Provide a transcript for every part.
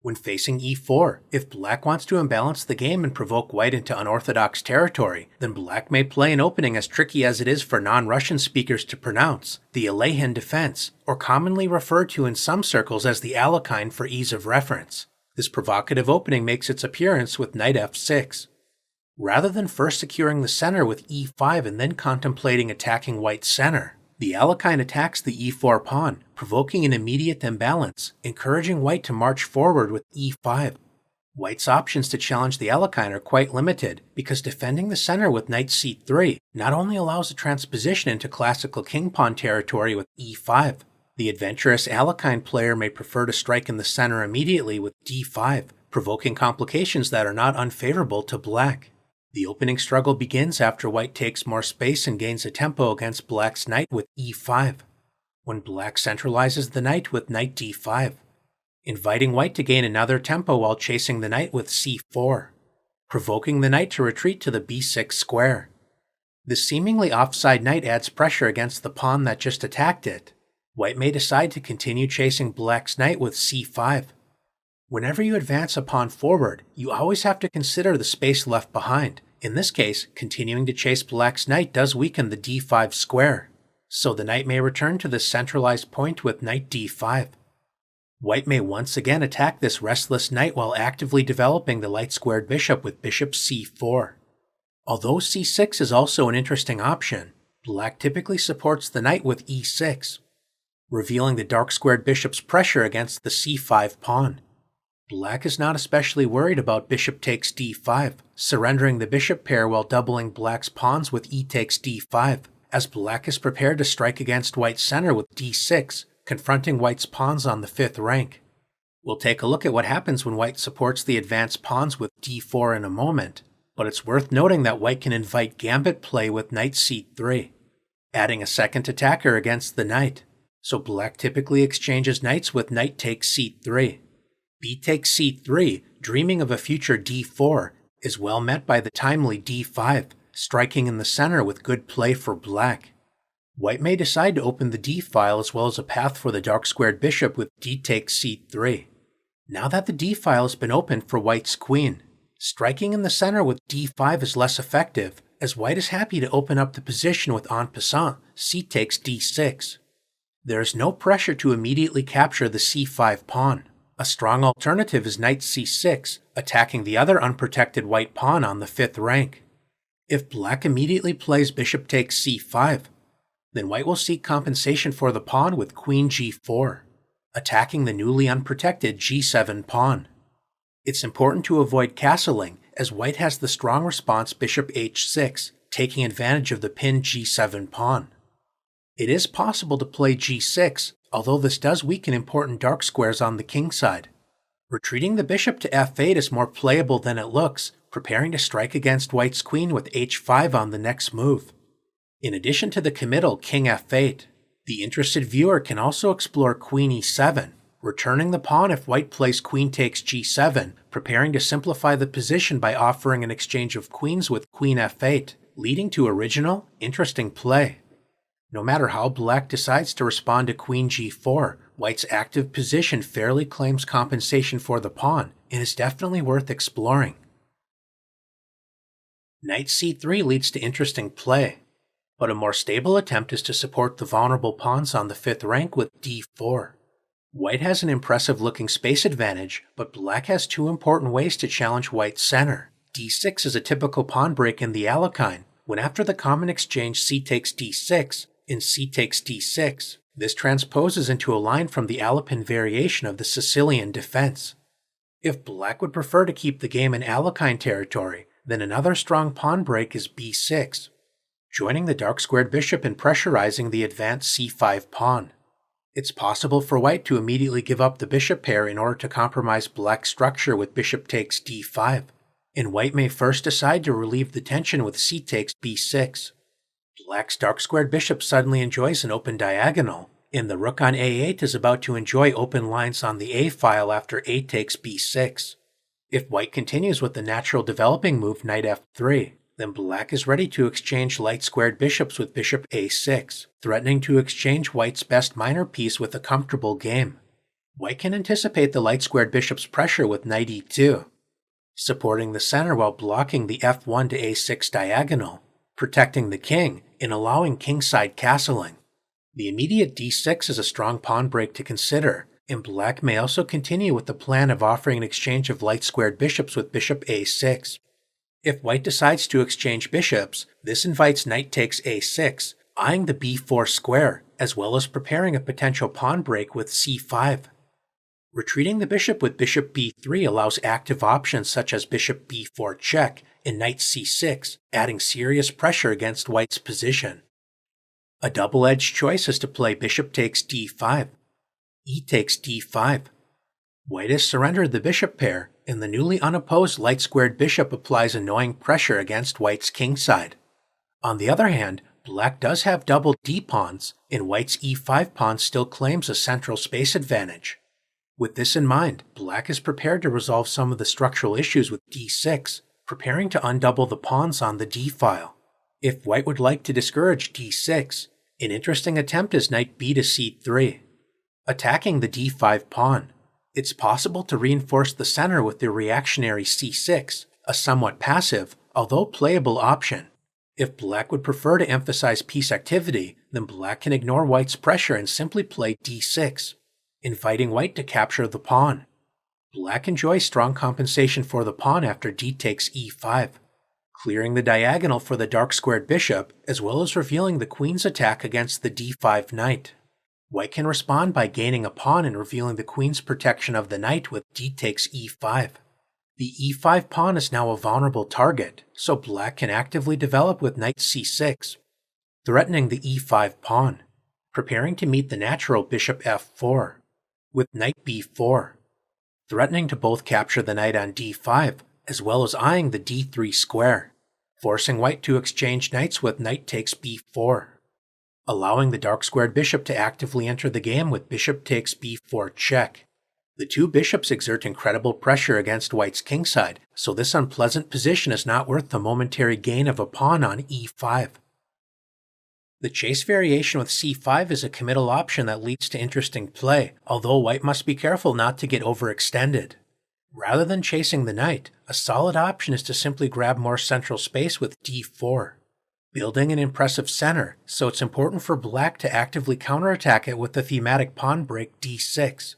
When facing e4, if black wants to imbalance the game and provoke white into unorthodox territory, then black may play an opening as tricky as it is for non-Russian speakers to pronounce, the Alekhine defense, or commonly referred to in some circles as the Alekhine for ease of reference. This provocative opening makes its appearance with knight f6. Rather than first securing the center with e5 and then contemplating attacking white's center, the Alekhine attacks the e4 pawn, provoking an immediate imbalance, encouraging white to march forward with e5. White's options to challenge the Alekhine are quite limited, because defending the center with knight c3 not only allows a transposition into classical king-pawn territory with e5, the adventurous Alekhine player may prefer to strike in the center immediately with d5, provoking complications that are not unfavorable to black. The opening struggle begins after white takes more space and gains a tempo against black's knight with e5, when black centralizes the knight with knight d5, inviting white to gain another tempo while chasing the knight with c4, provoking the knight to retreat to the b6 square. This seemingly offside knight adds pressure against the pawn that just attacked it. White may decide to continue chasing black's knight with c5. Whenever you advance a pawn forward, you always have to consider the space left behind. In this case, continuing to chase black's knight does weaken the d5 square, so the knight may return to the centralized point with knight d5. White may once again attack this restless knight while actively developing the light-squared bishop with bishop c4. Although c6 is also an interesting option, black typically supports the knight with e6, revealing the dark-squared bishop's pressure against the c5 pawn. Black is not especially worried about bishop takes d5, surrendering the bishop pair while doubling black's pawns with e takes d5, as black is prepared to strike against white's center with d6, confronting white's pawns on the 5th rank. We'll take a look at what happens when white supports the advanced pawns with d4 in a moment, but it's worth noting that white can invite gambit play with knight c3, adding a second attacker against the knight, so black typically exchanges knights with knight takes c3. B takes c3, dreaming of a future d4, is well met by the timely d5, striking in the center with good play for black. White may decide to open the d-file as well as a path for the dark-squared bishop with d takes c3. Now that the d-file has been opened for white's queen, striking in the center with d5 is less effective, as white is happy to open up the position with en passant c takes d6. There is no pressure to immediately capture the c5 pawn. A strong alternative is knight c6, attacking the other unprotected white pawn on the 5th rank. If black immediately plays bishop takes c5, then white will seek compensation for the pawn with queen g4, attacking the newly unprotected g7 pawn. It's important to avoid castling, as white has the strong response bishop h6, taking advantage of the pinned g7 pawn. It is possible to play g6, although this does weaken important dark squares on the king side. Retreating the bishop to f8 is more playable than it looks, preparing to strike against white's queen with h5 on the next move. In addition to the committal king f8, the interested viewer can also explore queen e7, returning the pawn if white plays queen takes g7, preparing to simplify the position by offering an exchange of queens with queen f8, leading to original, interesting play. No matter how black decides to respond to queen g4, white's active position fairly claims compensation for the pawn and is definitely worth exploring. Knight c3 leads to interesting play, but a more stable attempt is to support the vulnerable pawns on the 5th rank with d4. White has an impressive looking space advantage, but black has two important ways to challenge white's center. d6 is a typical pawn break in the Alekhine, when after the common exchange c takes d6, in c takes d6, this transposes into a line from the Alpine variation of the Sicilian defense. If black would prefer to keep the game in Alekhine territory, then another strong pawn break is b6, joining the dark-squared bishop in pressurizing the advanced c5 pawn. It's possible for white to immediately give up the bishop pair in order to compromise black's structure with bishop takes d5, and white may first decide to relieve the tension with c takes b6. Black's dark-squared bishop suddenly enjoys an open diagonal, and the rook on a8 is about to enjoy open lines on the a-file after a takes b6. If white continues with the natural developing move knight f3, then black is ready to exchange light-squared bishops with bishop a6, threatening to exchange white's best minor piece with a comfortable game. White can anticipate the light-squared bishop's pressure with knight e2, supporting the center while blocking the f1 to a6 diagonal, protecting the king and allowing kingside castling. The immediate d6 is a strong pawn break to consider, and black may also continue with the plan of offering an exchange of light-squared bishops with bishop a6. If white decides to exchange bishops, this invites knight takes a6, eyeing the b4 square, as well as preparing a potential pawn break with c5. Retreating the bishop with bishop b3 allows active options such as bishop b4 check and knight c6, adding serious pressure against white's position. A double-edged choice is to play bishop takes d5, e takes d5. White has surrendered the bishop pair, and the newly unopposed light-squared bishop applies annoying pressure against white's kingside. On the other hand, black does have double d-pawns, and white's e5 pawn still claims a central space advantage. With this in mind, black is prepared to resolve some of the structural issues with d6, preparing to undouble the pawns on the d-file. If white would like to discourage d6, an interesting attempt is knight b to c3. Attacking the d5 pawn, it's possible to reinforce the center with the reactionary c6, a somewhat passive, although playable option. If black would prefer to emphasize piece activity, then black can ignore white's pressure and simply play d6, inviting white to capture the pawn. Black enjoys strong compensation for the pawn after d takes e5, clearing the diagonal for the dark-squared bishop, as well as revealing the queen's attack against the d5 knight. White can respond by gaining a pawn and revealing the queen's protection of the knight with d takes e5. The e5 pawn is now a vulnerable target, so black can actively develop with knight c6, threatening the e5 pawn, preparing to meet the natural bishop f4, with knight b4, threatening to both capture the knight on d5, as well as eyeing the d3 square, forcing white to exchange knights with knight takes b4. Allowing the dark-squared bishop to actively enter the game with bishop takes b4 check. The two bishops exert incredible pressure against white's kingside, so this unpleasant position is not worth the momentary gain of a pawn on e5. The chase variation with c5 is a committal option that leads to interesting play, although white must be careful not to get overextended. Rather than chasing the knight, a solid option is to simply grab more central space with d4. Building an impressive center, so it's important for black to actively counterattack it with the thematic pawn break d6,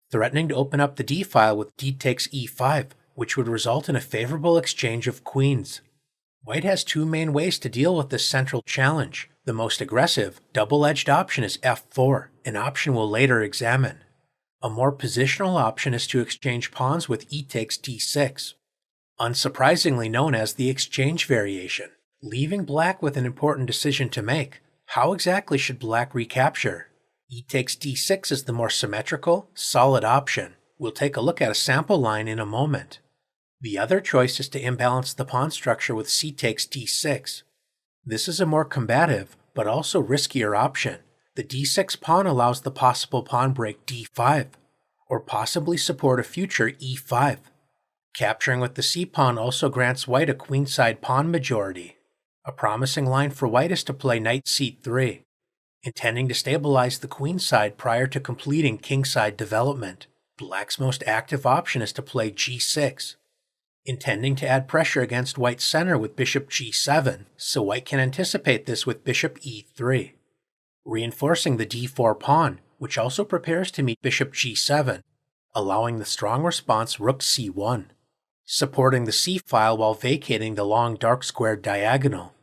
threatening to open up the d-file with d takes e5, which would result in a favorable exchange of queens. White has two main ways to deal with this central challenge. The most aggressive, double-edged option is f4, an option we'll later examine. A more positional option is to exchange pawns with e takes d6, unsurprisingly known as the exchange variation, leaving black with an important decision to make. How exactly should black recapture? E takes d6 is the more symmetrical, solid option. We'll take a look at a sample line in a moment. The other choice is to imbalance the pawn structure with c takes d6. This is a more combative, but also riskier option. The d6 pawn allows the possible pawn break d5, or possibly support a future e5. Capturing with the c-pawn also grants white a queenside pawn majority. A promising line for white is to play knight c3, intending to stabilize the queenside prior to completing kingside development. Black's most active option is to play g6, intending to add pressure against white's center with bishop g7, so white can anticipate this with bishop e3, reinforcing the d4 pawn, which also prepares to meet bishop g7, allowing the strong response rook c1, supporting the c-file while vacating the long dark-squared diagonal.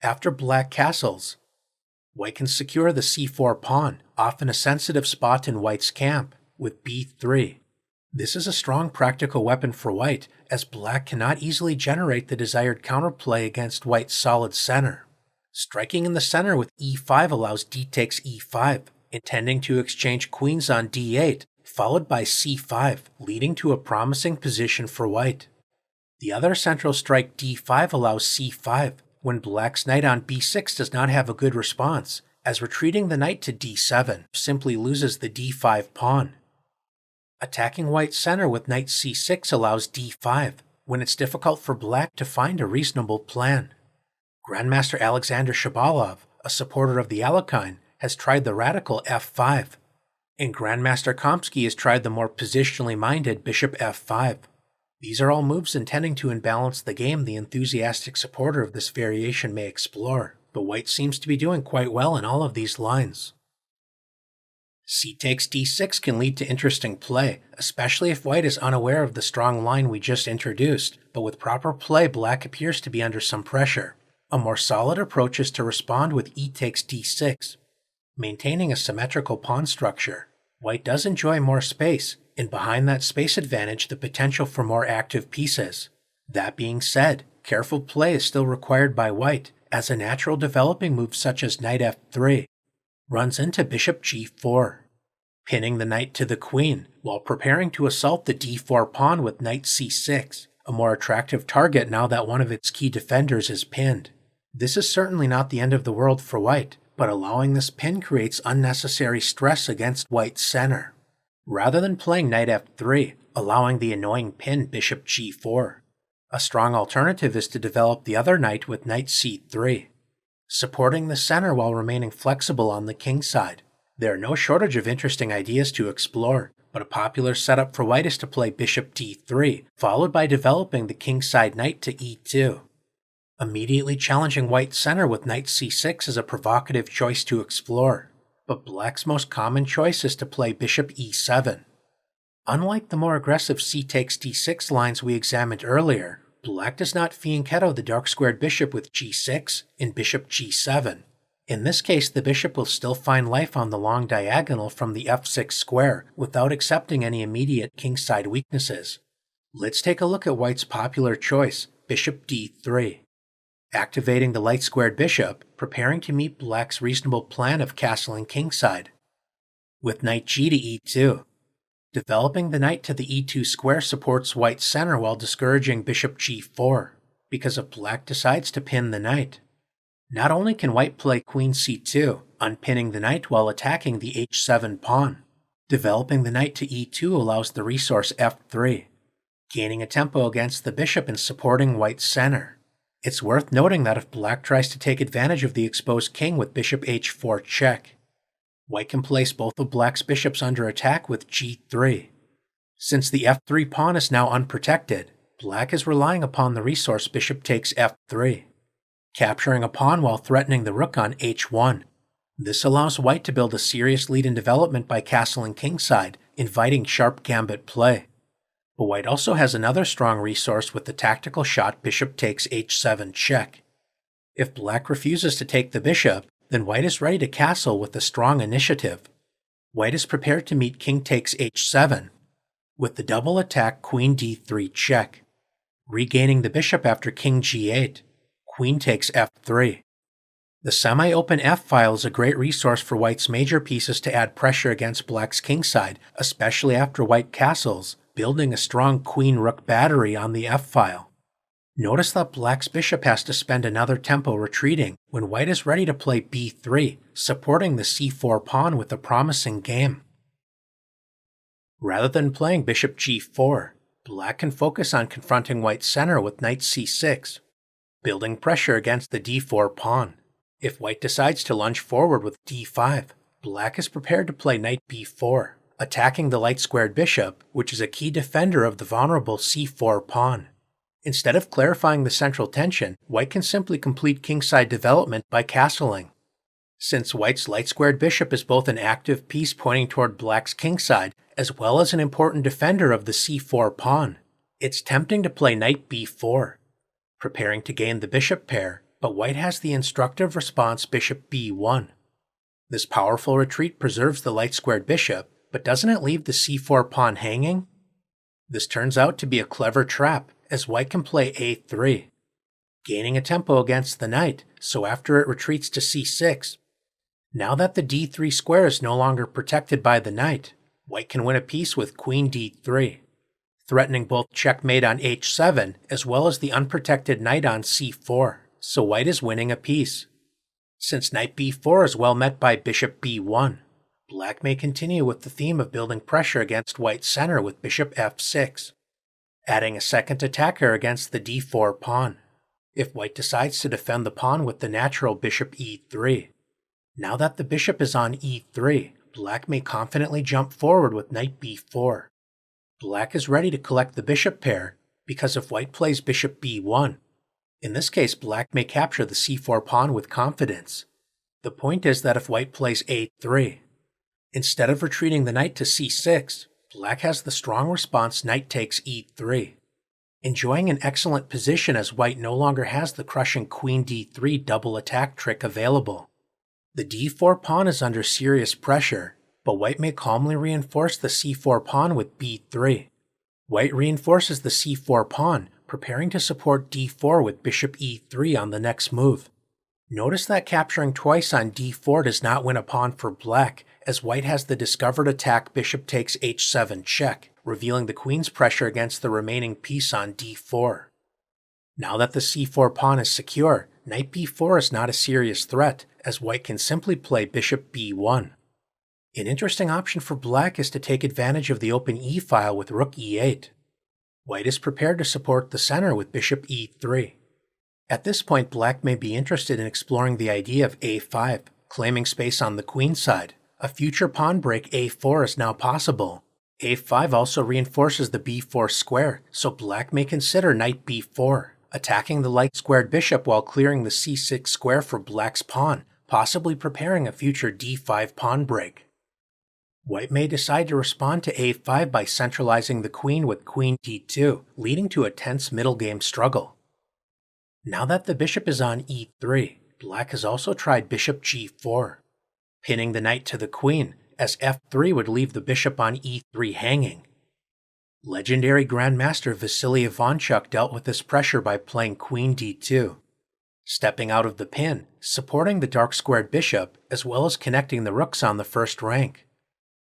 After black castles, white can secure the c4 pawn, often a sensitive spot in white's camp, with b3. This is a strong practical weapon for white, as black cannot easily generate the desired counterplay against white's solid center. Striking in the center with e5 allows d takes e5, intending to exchange queens on d8, followed by c5, leading to a promising position for white. The other central strike d5 allows c5, when black's knight on b6 does not have a good response, as retreating the knight to d7 simply loses the d5 pawn. Attacking white's center with knight c6 allows d5, when it's difficult for black to find a reasonable plan. Grandmaster Alexander Shabalov, a supporter of the Alekhine, has tried the radical f5, and Grandmaster Komsky has tried the more positionally minded bishop f5. These are all moves intending to imbalance the game the enthusiastic supporter of this variation may explore, but white seems to be doing quite well in all of these lines. C takes d6 can lead to interesting play, especially if white is unaware of the strong line we just introduced, but with proper play black appears to be under some pressure. A more solid approach is to respond with e takes d6, maintaining a symmetrical pawn structure. White does enjoy more space, and behind that space advantage the potential for more active pieces. That being said, careful play is still required by white, as a natural developing move such as knight f3 runs into bishop g4, pinning the knight to the queen, while preparing to assault the d4 pawn with knight c6, a more attractive target now that one of its key defenders is pinned. This is certainly not the end of the world for white, but allowing this pin creates unnecessary stress against white's center. Rather than playing knight f3, allowing the annoying pin bishop g4, a strong alternative is to develop the other knight with knight c3, supporting the center while remaining flexible on the king side. There are no shortage of interesting ideas to explore, but a popular setup for white is to play bishop d3, followed by developing the kingside knight to e2. Immediately challenging white's center with knight c6 is a provocative choice to explore, but black's most common choice is to play bishop e7. Unlike the more aggressive c takes d6 lines we examined earlier, black does not fianchetto the dark-squared bishop with g6 and bishop g7. In this case, the bishop will still find life on the long diagonal from the f6 square without accepting any immediate kingside weaknesses. Let's take a look at white's popular choice, bishop d3. Activating the light-squared bishop, preparing to meet black's reasonable plan of castling kingside. With knight g to e2. Developing the knight to the e2 square supports white's center while discouraging bishop g4, because if black decides to pin the knight. Not only can white play queen c2, unpinning the knight while attacking the h7 pawn, developing the knight to e2 allows the resource f3, gaining a tempo against the bishop and supporting white's center. It's worth noting that if black tries to take advantage of the exposed king with bishop h4 check, white can place both of black's bishops under attack with g3. Since the f3 pawn is now unprotected, black is relying upon the resource bishop takes f3, capturing a pawn while threatening the rook on h1. This allows white to build a serious lead in development by castling kingside, inviting sharp gambit play. But white also has another strong resource with the tactical shot bishop takes h7 check. If black refuses to take the bishop, then white is ready to castle with a strong initiative. White is prepared to meet king takes h7, with the double attack queen d3 check, regaining the bishop after king g8, queen takes f3. The semi-open f-file is a great resource for white's major pieces to add pressure against black's kingside, especially after white castles, building a strong queen-rook battery on the f-file. Notice that black's bishop has to spend another tempo retreating when white is ready to play b3, supporting the c4 pawn with a promising game. Rather than playing bishop g4, black can focus on confronting white's center with knight c6, building pressure against the d4 pawn. If white decides to lunge forward with d5, black is prepared to play knight b4, attacking the light-squared bishop, which is a key defender of the vulnerable c4 pawn. Instead of clarifying the central tension, white can simply complete kingside development by castling. Since white's light-squared bishop is both an active piece pointing toward black's kingside, as well as an important defender of the c4 pawn, it's tempting to play knight b4, preparing to gain the bishop pair, but white has the instructive response bishop b1. This powerful retreat preserves the light-squared bishop, but doesn't it leave the c4 pawn hanging? This turns out to be a clever trap, as white can play a3, gaining a tempo against the knight, so after it retreats to c6. Now that the d3 square is no longer protected by the knight, white can win a piece with queen d3, threatening both checkmate on h7 as well as the unprotected knight on c4, so white is winning a piece. Since knight b4 is well met by bishop b1, black may continue with the theme of building pressure against white's center with bishop f6, adding a second attacker against the d4 pawn, if white decides to defend the pawn with the natural bishop e3. Now that the bishop is on e3, black may confidently jump forward with knight b4. Black is ready to collect the bishop pair, because if white plays bishop b1, in this case black may capture the c4 pawn with confidence. The point is that if white plays a3, instead of retreating the knight to c6, black has the strong response knight takes e3, enjoying an excellent position as white no longer has the crushing queen d3 double attack trick available. The d4 pawn is under serious pressure, but white may calmly reinforce the c4 pawn with b3. White reinforces the c4 pawn, preparing to support d4 with bishop e3 on the next move. Notice that capturing twice on d4 does not win a pawn for black, as white has the discovered attack bishop takes h7 check, revealing the queen's pressure against the remaining piece on d4. Now that the c4 pawn is secure, knight b4 is not a serious threat, as white can simply play bishop b1. An interesting option for black is to take advantage of the open e-file with rook e8. White is prepared to support the center with bishop e3. At this point, black may be interested in exploring the idea of a5, claiming space on the queen side. A future pawn break a4 is now possible. a5 also reinforces the b4 square, so black may consider knight b4, attacking the light-squared bishop while clearing the c6 square for black's pawn, possibly preparing a future d5 pawn break. White may decide to respond to a5 by centralizing the queen with queen d2, leading to a tense middle game struggle. Now that the bishop is on e3, black has also tried bishop g4, pinning the knight to the queen, as f3 would leave the bishop on e3 hanging. Legendary Grandmaster Vasily Ivanchuk dealt with this pressure by playing queen d2, stepping out of the pin, supporting the dark-squared bishop, as well as connecting the rooks on the first rank.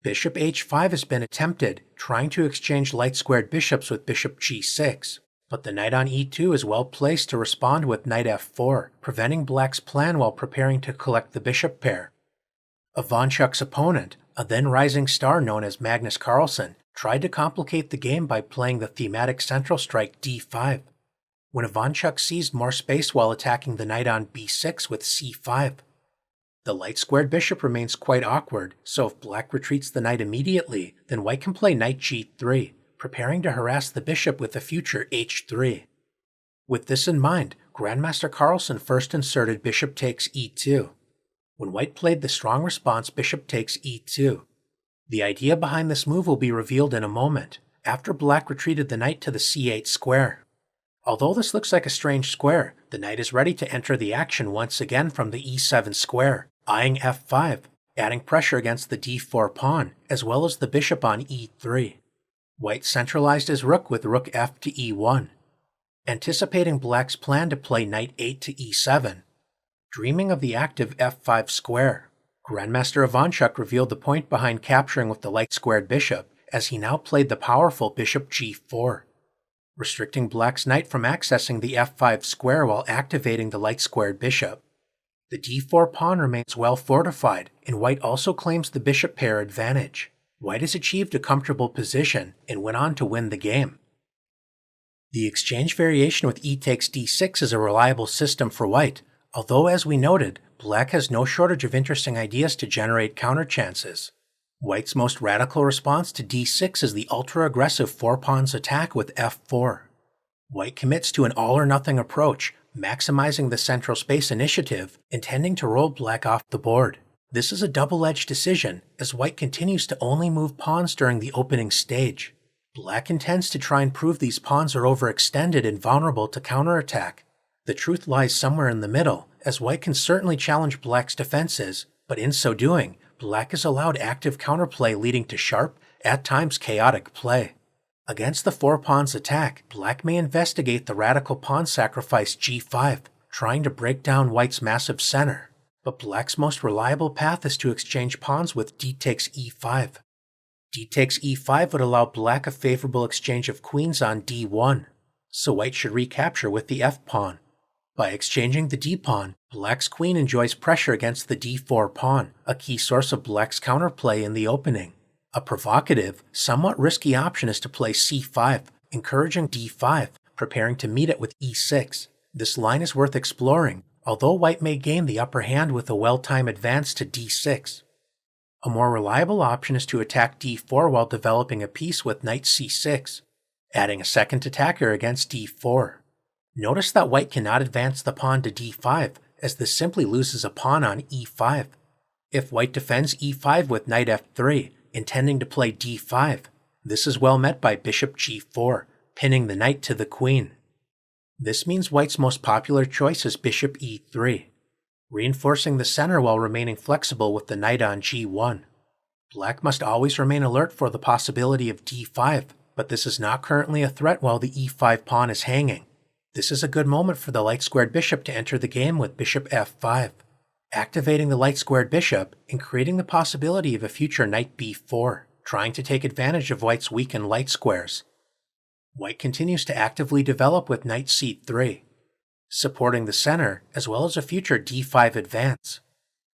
Bishop h5 has been attempted, trying to exchange light-squared bishops with bishop g6, but the knight on e2 is well placed to respond with knight f4, preventing black's plan while preparing to collect the bishop pair. Ivanchuk's opponent, a then rising star known as Magnus Carlsen, tried to complicate the game by playing the thematic central strike d5, when Ivanchuk seized more space while attacking the knight on b6 with c5. The light-squared bishop remains quite awkward, so if black retreats the knight immediately, then white can play knight g3, preparing to harass the bishop with a future h3. With this in mind, Grandmaster Carlsen first inserted bishop takes e2, when white played the strong response bishop takes e2. The idea behind this move will be revealed in a moment, after black retreated the knight to the c8 square. Although this looks like a strange square, the knight is ready to enter the action once again from the e7 square, eyeing f5, adding pressure against the d4 pawn, as well as the bishop on e3. White centralized his rook with rook f to e1, anticipating black's plan to play knight 8 to e7. Dreaming of the active f5 square, Grandmaster Ivanchuk revealed the point behind capturing with the light-squared bishop, as he now played the powerful bishop g4, restricting black's knight from accessing the f5 square while activating the light-squared bishop. The d4 pawn remains well fortified, and white also claims the bishop pair advantage. White has achieved a comfortable position and went on to win the game. The exchange variation with e takes d6 is a reliable system for white, although as we noted, black has no shortage of interesting ideas to generate counter chances. White's most radical response to d6 is the ultra-aggressive four-pawns attack with f4. White commits to an all-or-nothing approach, maximizing the central space initiative, intending to roll black off the board. This is a double-edged decision, as white continues to only move pawns during the opening stage. Black intends to try and prove these pawns are overextended and vulnerable to counterattack. The truth lies somewhere in the middle, as white can certainly challenge black's defenses, but in so doing, black is allowed active counterplay leading to sharp, at times chaotic play. Against the four-pawns attack, black may investigate the radical pawn sacrifice g5, trying to break down white's massive center. But black's most reliable path is to exchange pawns with d takes e5. D takes e5 would allow black a favorable exchange of queens on d1, so white should recapture with the f-pawn. By exchanging the d-pawn, black's queen enjoys pressure against the d4 pawn, a key source of black's counterplay in the opening. A provocative, somewhat risky option is to play c5, encouraging d5, preparing to meet it with e6. This line is worth exploring, although white may gain the upper hand with a well-timed advance to d6. A more reliable option is to attack d4 while developing a piece with knight c6, adding a second attacker against d4. Notice that white cannot advance the pawn to d5, as this simply loses a pawn on e5. If white defends e5 with knight f3, intending to play d5, this is well met by bishop g4, pinning the knight to the queen. This means white's most popular choice is bishop e3, reinforcing the center while remaining flexible with the knight on g1. Black must always remain alert for the possibility of d5, but this is not currently a threat while the e5 pawn is hanging. This is a good moment for the light-squared bishop to enter the game with bishop f5, activating the light-squared bishop and creating the possibility of a future knight b4, trying to take advantage of white's weakened light squares. White continues to actively develop with knight c3, supporting the center as well as a future d5 advance.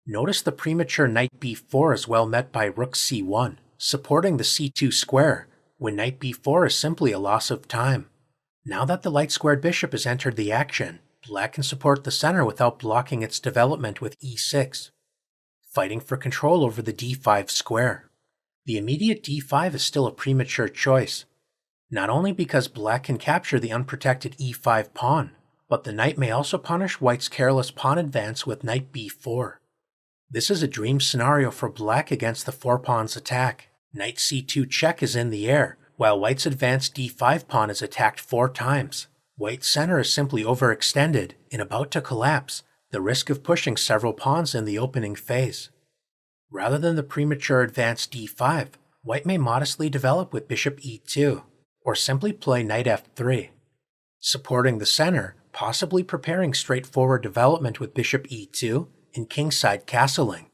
Notice the premature knight b4 is well met by rook c1, supporting the c2 square, when knight b4 is simply a loss of time. Now that the light-squared bishop has entered the action, black can support the center without blocking its development with e6, fighting for control over the d5 square. The immediate d5 is still a premature choice, not only because black can capture the unprotected e5 pawn, but the knight may also punish white's careless pawn advance with knight b4. This is a dream scenario for black against the four pawns attack. Knight c2 check is in the air, while white's advanced d5 pawn is attacked 4 times. White's center is simply overextended and about to collapse, the risk of pushing several pawns in the opening phase. Rather than the premature advanced d5, white may modestly develop with bishop e2, or simply play knight f3, supporting the center, possibly preparing straightforward development with bishop e2 and kingside castling.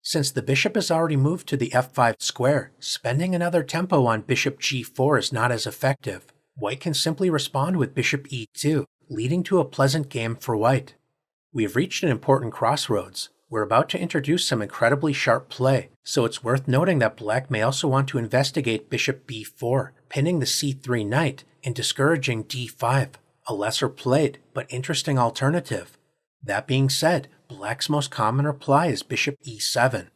Since the bishop has already moved to the f5 square, spending another tempo on bishop g4 is not as effective. White can simply respond with bishop e2, leading to a pleasant game for white. We have reached an important crossroads. We're about to introduce some incredibly sharp play, so it's worth noting that black may also want to investigate bishop b4, pinning the c3 knight and discouraging d5, a lesser played but interesting alternative. That being said, black's most common reply is bishop e7.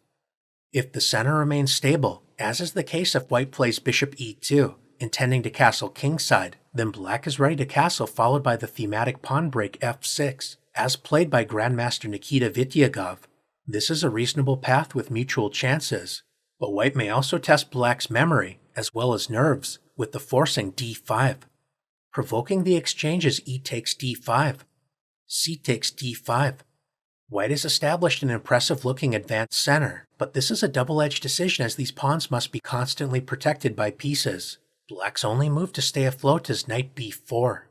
If the center remains stable, as is the case if white plays bishop e2, intending to castle kingside, then black is ready to castle followed by the thematic pawn break f6, as played by Grandmaster Nikita Vityagov. This is a reasonable path with mutual chances, but white may also test black's memory, as well as nerves, with the forcing d5. Provoking the exchange as e takes d5, c takes d5. White has established an impressive-looking advanced center, but this is a double-edged decision as these pawns must be constantly protected by pieces. Black's only move to stay afloat is knight b4,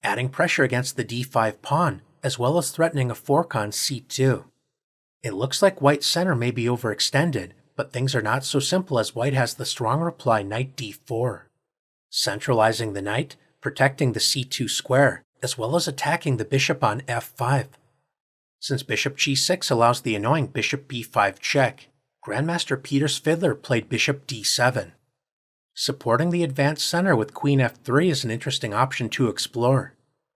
adding pressure against the d5 pawn, as well as threatening a fork on c2. It looks like white's center may be overextended, but things are not so simple as white has the strong reply knight d4, centralizing the knight, protecting the c2 square, as well as attacking the bishop on f5. Since bishop g6 allows the annoying bishop b5 check, Grandmaster Peter Svidler played bishop d7. Supporting the advanced center with queen f3 is an interesting option to explore,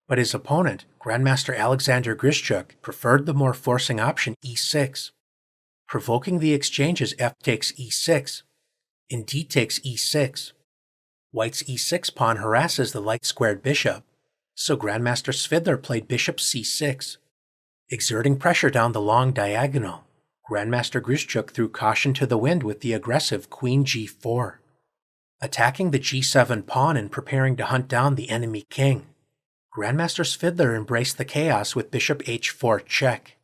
but his opponent, Grandmaster Alexander Grischuk, preferred the more forcing option e6, provoking the exchange as f takes e6, and d takes e6. White's e6 pawn harasses the light-squared bishop, so Grandmaster Svidler played bishop c6. Exerting pressure down the long diagonal, Grandmaster Grischuk threw caution to the wind with the aggressive queen g4, attacking the g7 pawn and preparing to hunt down the enemy king. Grandmaster Svidler embraced the chaos with bishop h4 check.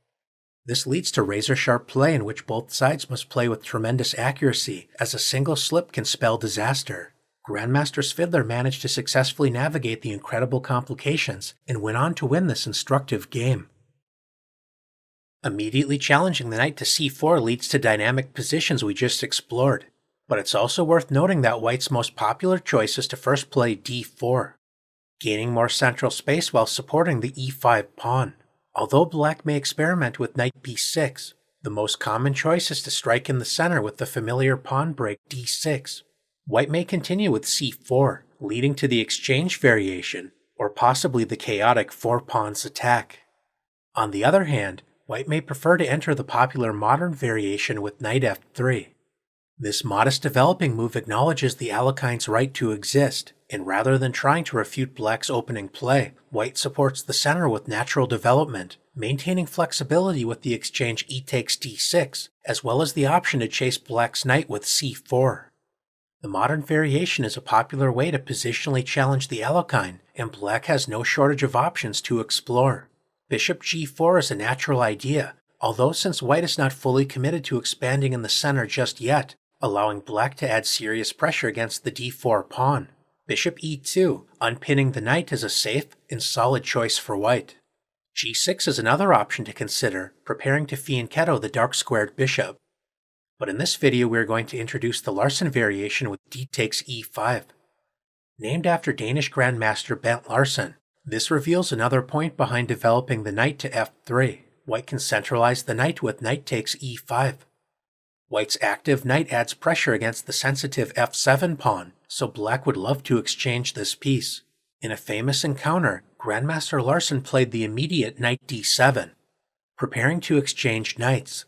This leads to razor-sharp play in which both sides must play with tremendous accuracy, as a single slip can spell disaster. Grandmaster Svidler managed to successfully navigate the incredible complications and went on to win this instructive game. Immediately challenging the knight to c4 leads to dynamic positions we just explored, but it's also worth noting that white's most popular choice is to first play d4, gaining more central space while supporting the e5 pawn. Although black may experiment with knight b6, the most common choice is to strike in the center with the familiar pawn break d6. White may continue with c4, leading to the exchange variation, or possibly the chaotic four pawns attack. On the other hand, White may prefer to enter the popular modern variation with knight f3. This modest developing move acknowledges the Alekhine's right to exist, and rather than trying to refute black's opening play, white supports the center with natural development, maintaining flexibility with the exchange e takes d6, as well as the option to chase black's knight with c4. The modern variation is a popular way to positionally challenge the Alekhine, and black has no shortage of options to explore. Bishop g4 is a natural idea, although since white is not fully committed to expanding in the center just yet, allowing black to add serious pressure against the d4 pawn. Bishop e2, unpinning the knight, is a safe and solid choice for white. g6 is another option to consider, preparing to fianchetto the dark-squared bishop. But in this video we are going to introduce the Larsen variation with d takes e5. Named after Danish Grandmaster Bent Larsen, this reveals another point behind developing the knight to f3. White can centralize the knight with knight takes e5. White's active knight adds pressure against the sensitive f7 pawn, so black would love to exchange this piece. In a famous encounter, Grandmaster Larsen played the immediate knight d7, preparing to exchange knights.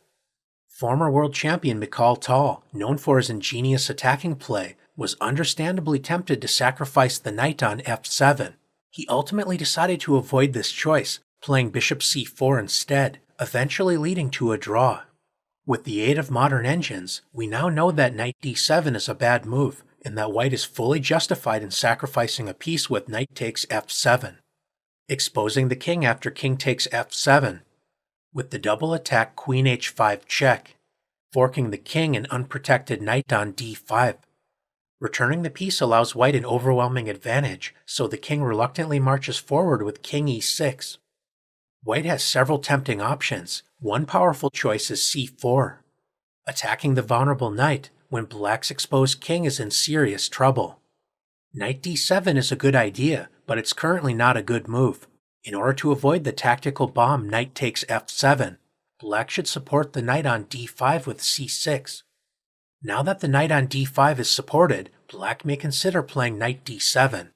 Former world champion Mikhail Tal, known for his ingenious attacking play, was understandably tempted to sacrifice the knight on f7. He ultimately decided to avoid this choice, playing bishop c4 instead, eventually leading to a draw. With the aid of modern engines, we now know that knight d7 is a bad move, and that white is fully justified in sacrificing a piece with knight takes f7. Exposing the king after king takes f7. With the double attack queen h5 check, forking the king and unprotected knight on d5. Returning the piece allows white an overwhelming advantage, so the king reluctantly marches forward with king e6. White has several tempting options. One powerful choice is c4, attacking the vulnerable knight when black's exposed king is in serious trouble. Knight d7 is a good idea, but it's currently not a good move. In order to avoid the tactical bomb knight takes f7, black should support the knight on d5 with c6. Now that the knight on d5 is supported, black may consider playing knight d7.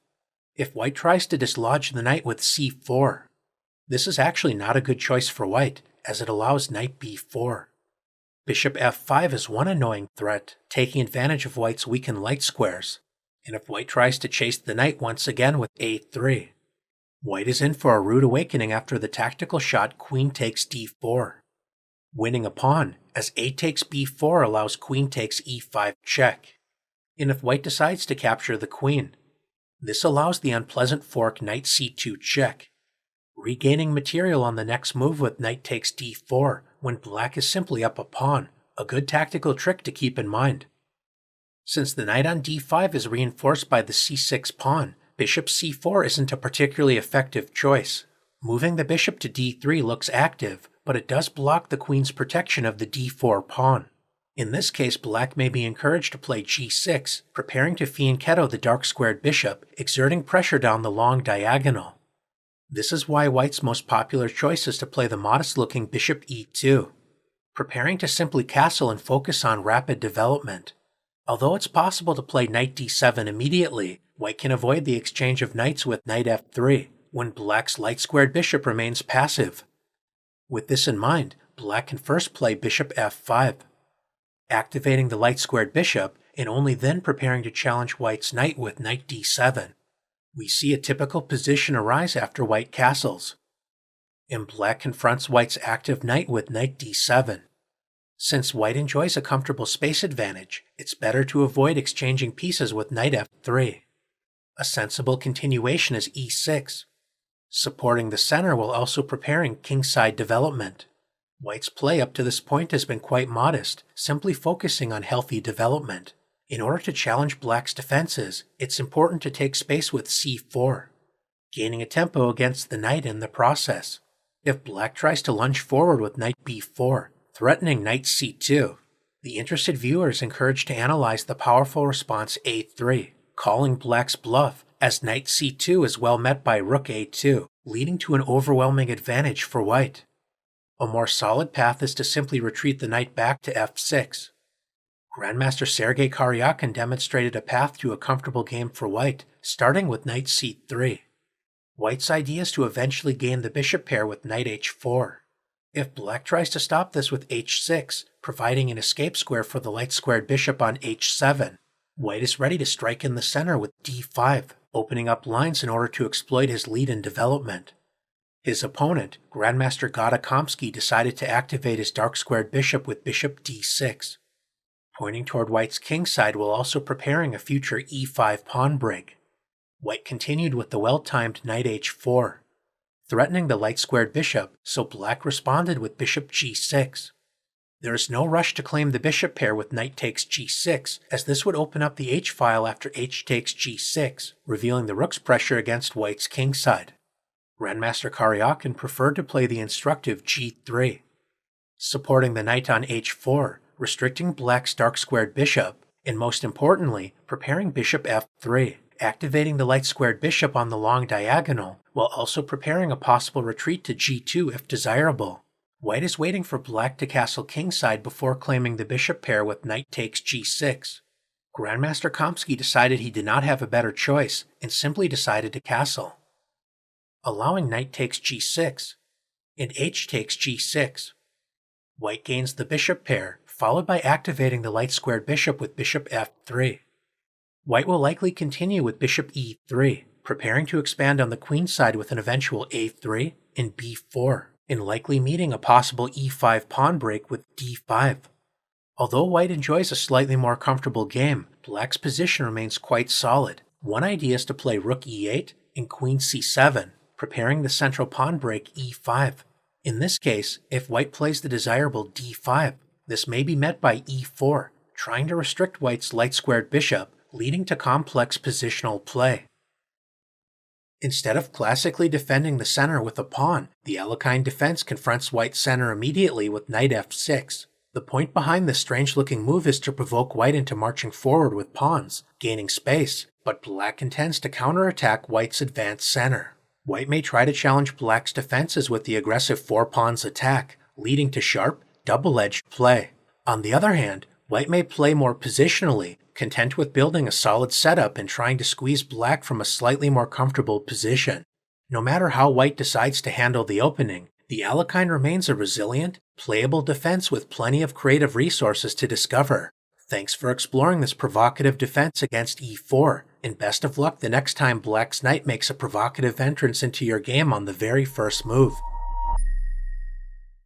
If white tries to dislodge the knight with c4, this is actually not a good choice for white, as it allows knight b4. Bishop f5 is one annoying threat, taking advantage of white's weakened light squares, and if white tries to chase the knight once again with a3, white is in for a rude awakening after the tactical shot queen takes d4. Winning a pawn, as a takes b4 allows queen takes e5 check. And if white decides to capture the queen, this allows the unpleasant fork knight c2 check, regaining material on the next move with knight takes d4 when black is simply up a pawn, a good tactical trick to keep in mind. Since the knight on d5 is reinforced by the c6 pawn, bishop c4 isn't a particularly effective choice. Moving the bishop to d3 looks active, but it does block the queen's protection of the d4 pawn. In this case, black may be encouraged to play g6, preparing to fianchetto the dark-squared bishop, exerting pressure down the long diagonal. This is why white's most popular choice is to play the modest-looking bishop e2, preparing to simply castle and focus on rapid development. Although it's possible to play knight d7 immediately, white can avoid the exchange of knights with knight f3, when black's light-squared bishop remains passive. With this in mind, black can first play bishop f5, activating the light-squared bishop, and only then preparing to challenge white's knight with knight d7. We see a typical position arise after white castles, and black confronts white's active knight with knight d7. Since white enjoys a comfortable space advantage, it's better to avoid exchanging pieces with knight f3. A sensible continuation is e6, supporting the center while also preparing kingside development. White's play up to this point has been quite modest, simply focusing on healthy development. In order to challenge black's defenses, it's important to take space with c4, gaining a tempo against the knight in the process. If black tries to lunge forward with knight b4, threatening knight c2, the interested viewer is encouraged to analyze the powerful response a3, calling black's bluff, as knight c2 is well met by rook a2, leading to an overwhelming advantage for white. A more solid path is to simply retreat the knight back to f6. Grandmaster Sergei Karyakin demonstrated a path to a comfortable game for white, starting with knight c3. White's idea is to eventually gain the bishop pair with knight h4. If black tries to stop this with h6, providing an escape square for the light-squared bishop on h7, white is ready to strike in the center with d5, opening up lines in order to exploit his lead in development. His opponent, Grandmaster Alekhine, decided to activate his dark-squared bishop with bishop d6, pointing toward white's kingside while also preparing a future e5 pawn break. White continued with the well-timed knight h4, threatening the light-squared bishop, so black responded with bishop g6. There is no rush to claim the bishop pair with knight takes g6, as this would open up the h-file after h takes g6, revealing the rook's pressure against white's kingside. Grandmaster Alekhine preferred to play the instructive g3, supporting the knight on h4, restricting black's dark-squared bishop, and most importantly, preparing bishop f3, activating the light-squared bishop on the long diagonal, while also preparing a possible retreat to g2 if desirable. White is waiting for black to castle kingside before claiming the bishop pair with knight takes g6. Grandmaster Alekhine decided he did not have a better choice, and simply decided to castle, allowing knight takes g6, and h takes g6. White gains the bishop pair, followed by activating the light-squared bishop with bishop f3. White will likely continue with bishop e3, preparing to expand on the queen side with an eventual a3 and b4, and likely meeting a possible e5 pawn break with d5. Although white enjoys a slightly more comfortable game, black's position remains quite solid. One idea is to play rook e8 and queen c7, preparing the central pawn break e5. In this case, if white plays the desirable d5, this may be met by e4, trying to restrict white's light-squared bishop, leading to complex positional play. Instead of classically defending the center with a pawn, the Alekhine defense confronts white's center immediately with knight f6. The point behind this strange-looking move is to provoke white into marching forward with pawns, gaining space, but black intends to counterattack white's advanced center. White may try to challenge black's defenses with the aggressive four-pawns attack, leading to sharp, double-edged play. On the other hand, white may play more positionally, content with building a solid setup and trying to squeeze black from a slightly more comfortable position. No matter how white decides to handle the opening, the Alekhine remains a resilient, playable defense with plenty of creative resources to discover. Thanks for exploring this provocative defense against e4, and best of luck the next time black's knight makes a provocative entrance into your game on the very first move.